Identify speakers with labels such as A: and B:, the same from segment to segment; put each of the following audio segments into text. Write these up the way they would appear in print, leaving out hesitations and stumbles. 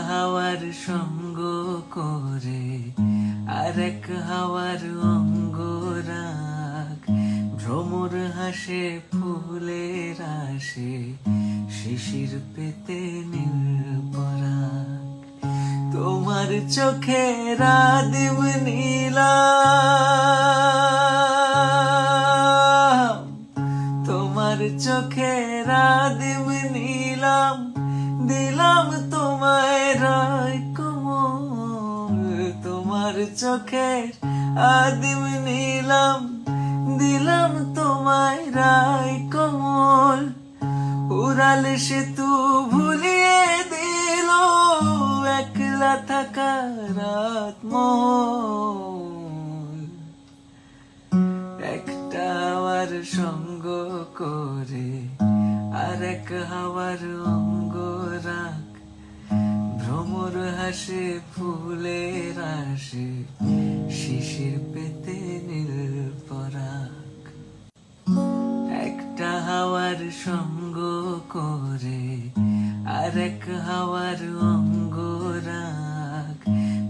A: হাওয়ার সঙ্গ করে আরেক হাওয়ার অঙ্গরাগ, ভ্রমর হাসে ফুলের আসে, শিশির পেতে নীলপরাগ। তোমার চোখের আদিম নীলাম, তোমার চোখের আদিম নীলাম, দিলাম তোমায় রায় কোমল। তোমার চোখের আদিম নীলাম, দিলাম তোমায় রায় কোমল। উড়াল সেতু ভুলিয়ে দিল একলা থাকা রাত মহল। একটা হাওয়ার সঙ্গ করে আরেক হাওয়ার অঙ্গরাগ, ভ্রমর হাসে ফুলের আসে, শিশির পেতে নীলপরাগ। একটা হাওয়ার সঙ্গ করে আরেক হাওয়ার অঙ্গরাগ,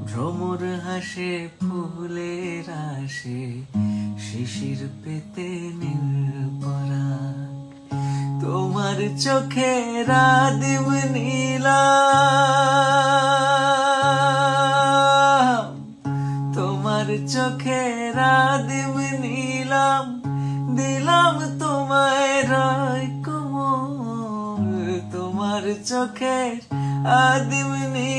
A: ভ্রমর হাসে ফুলের আসে, শিশির পেতে নীলপরাগ। তোমার চোখের আদিম নীলাম, তোমার চোখের আদিম নীলাম, দিলাম তোমায় রায় কোমল। তোমার চোখের আদিম নীলাম।